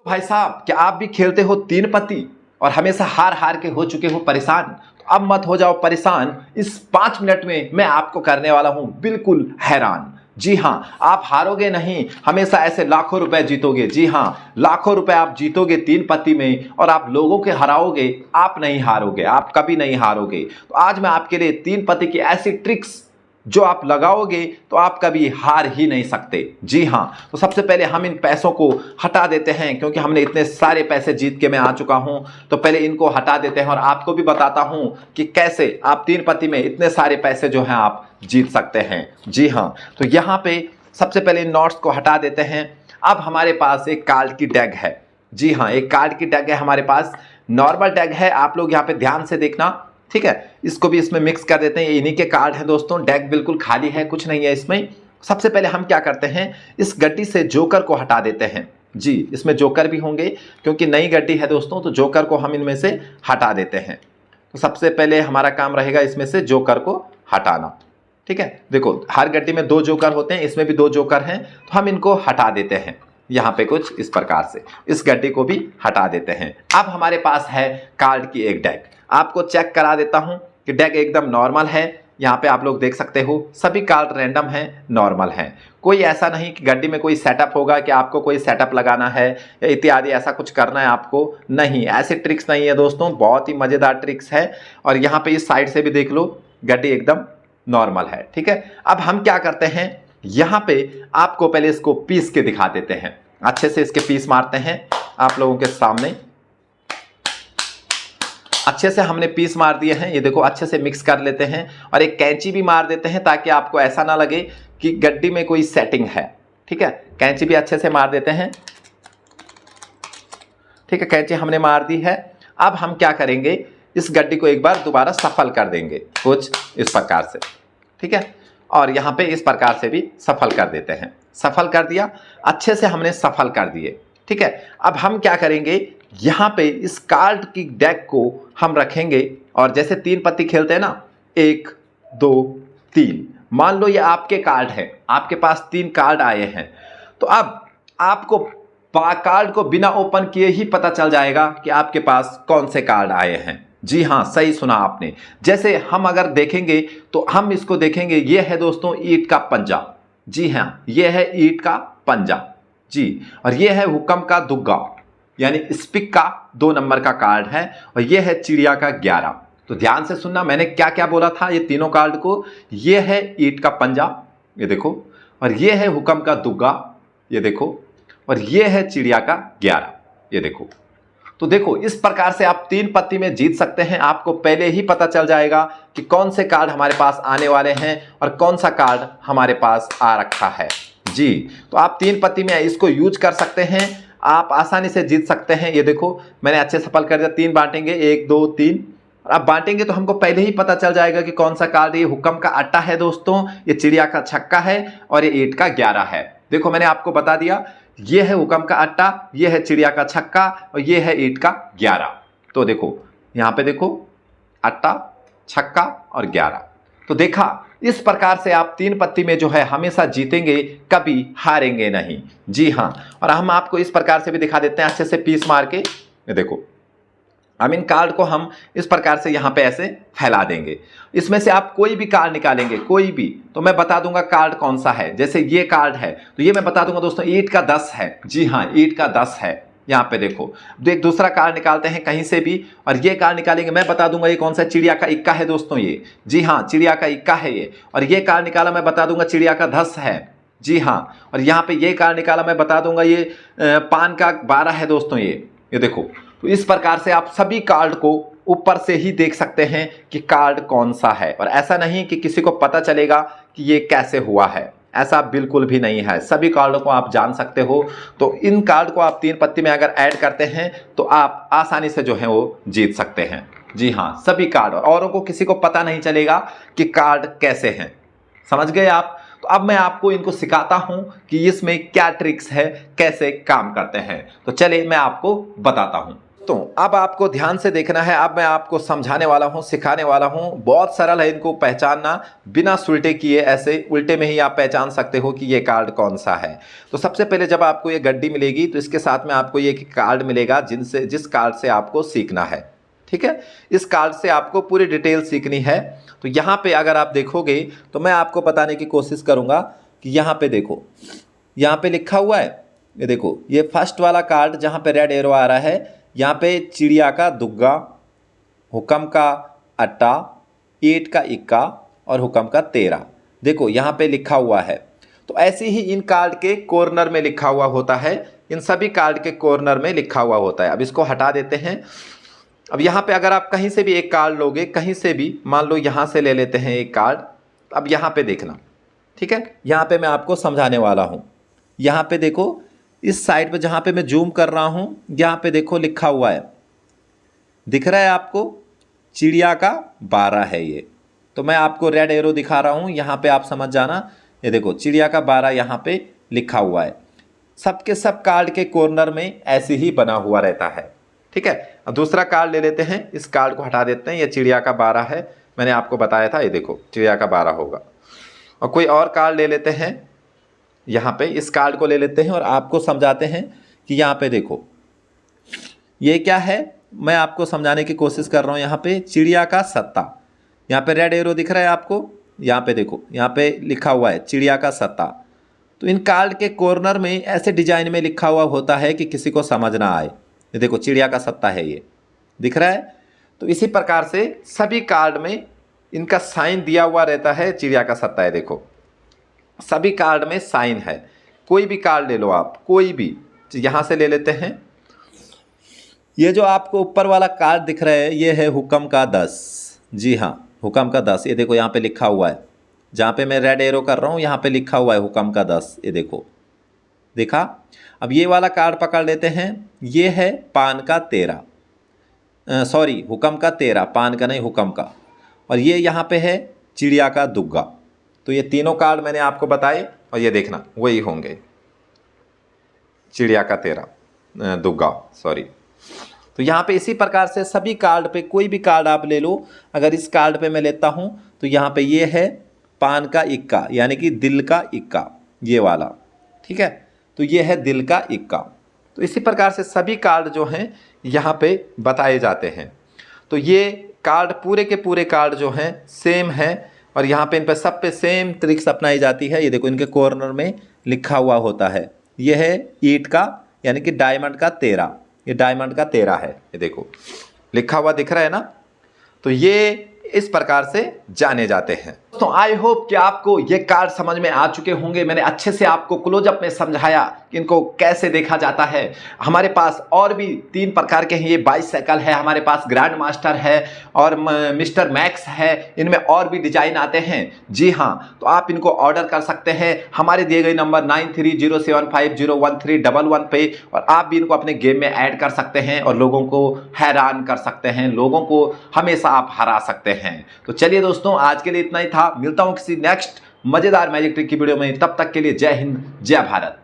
भाई साहब, क्या आप भी खेलते हो तीन पत्ती और हमेशा हार हार के हो चुके हो परेशान? तो अब मत हो जाओ परेशान, इस 5 मिनट में मैं आपको करने वाला हूं बिल्कुल हैरान। जी हां, आप हारोगे नहीं, हमेशा ऐसे लाखों रुपए जीतोगे। जी हां, लाखों रुपए आप जीतोगे तीन पत्ती में और आप लोगों के हराओगे, आप नहीं हारोगे, आप कभी नहीं हारोगे। तो आज मैं आपके लिए तीन पत्ती की ऐसी ट्रिक्स जो आप लगाओगे तो आप कभी हार ही नहीं सकते। जी हां, तो सबसे पहले हम इन पैसों को हटा देते हैं, क्योंकि हमने इतने सारे पैसे जीत के मैं आ चुका हूं। तो पहले इनको हटा देते हैं और आपको भी बताता हूं कि कैसे आप तीन पत्ती में इतने सारे पैसे जो हैं आप जीत सकते हैं। जी हां, तो यहां पे सबसे पहले इन नोट्स को हटा देते हैं। अब हमारे पास एक कार्ड की डेक है। जी हां, एक कार्ड की डेक है हमारे पास, नॉर्मल डेक है। आप लोग यहाँ पे ध्यान से देखना, ठीक है। इसको भी इसमें मिक्स कर देते हैं, ये इन्हीं के कार्ड हैं दोस्तों। डेक बिल्कुल खाली है, कुछ नहीं है इसमें। सबसे पहले हम क्या करते हैं, इस गड्डी से जोकर को हटा देते हैं। जी, इसमें जोकर भी होंगे क्योंकि नई गड्डी है दोस्तों, तो जोकर को हम इनमें से हटा देते हैं। तो सबसे पहले हमारा काम रहेगा इसमें से जोकर को हटाना, ठीक है। देखो, हर गड्डी में 2 जोकर होते हैं, इसमें भी 2 जोकर हैं, तो हम इनको हटा देते हैं यहाँ पे कुछ इस प्रकार से। इस गड्डी को भी हटा देते हैं। अब हमारे पास है कार्ड की एक डेक। आपको चेक करा देता हूं कि डेक एकदम नॉर्मल है। यहाँ पे आप लोग देख सकते हो सभी कार्ड रैंडम हैं, नॉर्मल हैं। कोई ऐसा नहीं कि गड्डी में कोई सेटअप होगा कि आपको कोई सेटअप लगाना है या इत्यादि ऐसा कुछ करना है आपको, नहीं, ऐसे ट्रिक्स नहीं है दोस्तों। बहुत ही मज़ेदार ट्रिक्स है। और यहाँ पे इस साइड से भी देख लो, गड्डी एकदम नॉर्मल है, ठीक है। अब हम क्या करते हैं, यहाँ पे आपको पहले इसको पीस के दिखा देते हैं। अच्छे से इसके पीस मारते हैं आप लोगों के सामने। अच्छे से हमने पीस मार दिए हैं, ये देखो, अच्छे से मिक्स कर लेते हैं और एक कैंची भी मार देते हैं ताकि आपको ऐसा ना लगे कि गड्डी में कोई सेटिंग है, ठीक है। कैंची भी अच्छे से मार देते हैं, ठीक है। कैंची हमने मार दी है। अब हम क्या करेंगे, इस गड्डी को एक बार दोबारा सफल कर देंगे कुछ इस प्रकार से, ठीक है। और यहाँ पे इस प्रकार से भी सफल कर देते हैं। सफल कर दिया, अच्छे से हमने सफल कर दिए, ठीक है। अब हम क्या करेंगे, यहाँ पे इस कार्ड की डेक को हम रखेंगे और जैसे तीन पत्ती खेलते हैं ना, 1 2 3, मान लो ये आपके कार्ड है, आपके पास 3 कार्ड आए हैं। तो अब आपको कार्ड को बिना ओपन किए ही पता चल जाएगा कि आपके पास कौन से कार्ड आए हैं। जी हाँ, सही सुना आपने। जैसे हम अगर देखेंगे तो हम इसको देखेंगे, ये है दोस्तों ईंट का पंजा। जी हाँ, ये है ईंट का पंजा जी। और ये है हुक्म का दुग्गा, यानी स्पिक का 2 नंबर का कार्ड है। और ये है चिड़िया का 11। तो ध्यान से सुनना, मैंने क्या क्या बोला था ये तीनों कार्ड को। ये है ईंट का पंजा, ये देखो, और ये है हुक्म का दुग्गा, ये देखो, और ये है चिड़िया का 11, ये देखो। तो देखो, इस प्रकार से आप तीन पत्ती में जीत सकते हैं। आपको पहले ही पता चल जाएगा कि कौन से कार्ड हमारे पास आने वाले हैं और कौन सा कार्ड हमारे पास आ रखा है। जी, तो आप तीन पत्ती में इसको यूज कर सकते हैं, आप आसानी से जीत सकते हैं। ये देखो, मैंने अच्छे सफल कर दिया। 3 बांटेंगे, 1 2 3। अब बांटेंगे तो हमको पहले ही पता चल जाएगा कि कौन सा कार्ड। ये हुक्म का आटा है दोस्तों, ये चिड़िया का छक्का है और ये ईंट का 11 है। देखो, मैंने आपको बता दिया, ये है हुक्म का आटा, ये है चिड़िया का छक्का और ये है ईंट का 11। तो देखो, यहाँ पे देखो, आटा, छक्का और 11। तो देखा, इस प्रकार से आप तीन पत्ती में जो है हमेशा जीतेंगे, कभी हारेंगे नहीं। जी हाँ, और हम आपको इस प्रकार से भी दिखा देते हैं, अच्छे से पीस मार के। ये देखो, हम इन कार्ड को हम इस प्रकार से यहाँ पे ऐसे फैला देंगे। इसमें से आप कोई भी कार्ड निकालेंगे, कोई भी, तो मैं बता दूंगा कार्ड कौन सा है। जैसे ये कार्ड है तो ये मैं बता दूंगा दोस्तों, ईंट का 10 है। जी हाँ, ईंट का 10 है। यहाँ पे देखो, एक दूसरा कार्ड निकालते हैं कहीं से भी, और ये कार्ड निकालेंगे, मैं बता दूंगा ये कौन सा, चिड़िया का इक्का है दोस्तों ये। जी हाँ, चिड़िया का इक्का है ये। और ये कार्ड निकाला, मैं बता दूंगा चिड़िया का 10 है। जी हाँ, और यहाँ पे ये कार्ड निकाला, मैं बता दूंगा ये पान का 12 है दोस्तों ये देखो। तो इस प्रकार से आप सभी कार्ड को ऊपर से ही देख सकते हैं कि कार्ड कौन सा है। और ऐसा नहीं कि किसी को पता चलेगा कि ये कैसे हुआ है, ऐसा बिल्कुल भी नहीं है। सभी कार्डों को आप जान सकते हो। तो इन कार्ड को आप तीन पत्ती में अगर ऐड करते हैं तो आप आसानी से जो है वो जीत सकते हैं। जी हाँ, सभी कार्ड, और औरों को किसी को पता नहीं चलेगा कि कार्ड कैसे हैं। समझ गए आप? तो अब मैं आपको इनको सिखाता हूं कि इसमें क्या ट्रिक्स है, कैसे काम करते हैं। तो चलिए मैं आपको बताता हूं। तो अब आपको ध्यान से देखना है। अब मैं आपको समझाने वाला हूं, सिखाने वाला हूं। बहुत सरल है इनको पहचानना, बिना उल्टे किए। ऐसे उल्टे में ही आप पहचान सकते हो कि ये कार्ड कौन सा है। तो सबसे पहले जब आपको ये गड्डी मिलेगी तो इसके साथ में आपको ये कार्ड मिलेगा जिस कार्ड से आपको सीखना है। ठीक है, इस कार्ड से आपको पूरी डिटेल सीखनी है। तो यहाँ पे अगर आप देखोगे तो मैं आपको बताने की कोशिश करूँगा कि यहाँ पे देखो, यहाँ पे लिखा हुआ है, ये देखो, ये फर्स्ट वाला कार्ड जहाँ पे रेड एरो आ रहा है, यहाँ पे चिड़िया का दुग्गा, हुक्म का अट्टा, ईंट का इक्का और हुक्म का तेरा। देखो यहाँ पे लिखा हुआ है। तो ऐसे ही इन कार्ड के कॉर्नर में लिखा हुआ होता है, इन सभी कार्ड के कॉर्नर में लिखा हुआ होता है। अब इसको हटा देते हैं। अब यहाँ पे अगर आप कहीं से भी एक कार्ड लोगे, कहीं से भी, मान लो यहाँ से ले लेते हैं एक कार्ड। अब यहाँ पे देखना, ठीक है, यहाँ पे मैं आपको समझाने वाला हूँ। यहाँ पे देखो, इस साइड पे जहाँ पे मैं जूम कर रहा हूँ, यहाँ पे देखो लिखा हुआ है, दिख रहा है आपको, चिड़िया का 12 है ये। तो मैं आपको रेड एरो दिखा रहा हूँ, यहाँ पे आप समझ जाना। ये देखो चिड़िया का 12 यहाँ पे लिखा हुआ है। सबके सब कार्ड के कॉर्नर में ऐसे ही बना हुआ रहता है। ठीक है, अब दूसरा कार्ड ले लेते हैं। इस कार्ड को हटा देते हैं। ये चिड़िया का 12 है, मैंने आपको बताया था। ये देखो चिड़िया का 12 होगा। और कोई और कार्ड ले लेते हैं। यहाँ पे इस कार्ड को ले लेते हैं और आपको समझाते हैं कि यहाँ पे देखो ये क्या है। मैं आपको समझाने की कोशिश कर रहा हूँ। यहाँ पे चिड़िया का 7, यहाँ पे रेड एरो दिख रहा है आपको। यहाँ पे देखो, यहाँ पे लिखा हुआ है चिड़िया का 7। तो इन कार्ड के कॉर्नर में ऐसे डिजाइन में लिखा हुआ होता है कि किसी को समझ ना आए। ये देखो चिड़िया का 7 है, ये दिख रहा है। तो इसी प्रकार से सभी कार्ड में इनका साइन दिया हुआ रहता है। चिड़िया का 7 है, देखो सभी कार्ड में साइन है। कोई भी कार्ड ले लो आप, कोई भी, यहाँ से ले लेते हैं। ये जो आपको ऊपर वाला कार्ड दिख रहा है, ये है हुक्म का 10। जी हाँ, हुक्म का 10। ये देखो यहाँ पे लिखा हुआ है, जहाँ पे मैं रेड एरो कर रहा हूँ यहाँ पे लिखा हुआ है हुक्म का 10। ये देखो, देखा। अब ये वाला कार्ड पकड़ लेते हैं। ये है पान का 13, सॉरी हुक्म का 13, पान का नहीं, हुक्म का। और ये यहाँ पे है चिड़िया का दुग्गा। तो ये तीनों कार्ड मैंने आपको बताए और ये देखना वही होंगे, चिड़िया का 13, दुग्गा, सॉरी। तो यहाँ पे इसी प्रकार से सभी कार्ड पे कोई भी कार्ड आप ले लो। अगर इस कार्ड पे मैं लेता हूँ तो यहाँ पे ये है पान का इक्का, यानी कि दिल का इक्का, ये वाला। ठीक है, तो ये है दिल का इक्का। तो इसी प्रकार से सभी कार्ड जो हैं यहाँ पे बताए जाते हैं। तो ये कार्ड पूरे के पूरे कार्ड जो हैं सेम है और यहाँ पे इन पर सब पे सेम ट्रिक्स अपनाई जाती है। ये देखो इनके कॉर्नर में लिखा हुआ होता है। ये है ईंट का, यानी कि डायमंड का 13, ये डायमंड का 13 है। ये देखो लिखा हुआ दिख रहा है ना। तो ये इस प्रकार से जाने जाते हैं। तो आई होप कि आपको ये कार्ड समझ में आ चुके होंगे। मैंने अच्छे से आपको क्लोजअप में समझाया कि इनको कैसे देखा जाता है। हमारे पास और भी 3 प्रकार के हैं। ये बाइसाइकिल है, हमारे पास ग्रैंड मास्टर है और मिस्टर मैक्स है। इनमें और भी डिजाइन आते हैं। जी हाँ, तो आप इनको ऑर्डर कर सकते हैं हमारे दिए गए नंबर 9307501311 पे। और आप भी इनको अपने गेम में ऐड कर सकते हैं और लोगों को हैरान कर सकते हैं। लोगों को हमेशा आप हरा सकते हैं। तो चलिए दोस्तों, आज के लिए इतना ही था। मिलता हूं किसी नेक्स्ट मजेदार मैजिक ट्रिक की वीडियो में। तब तक के लिए जय हिंद, जय भारत।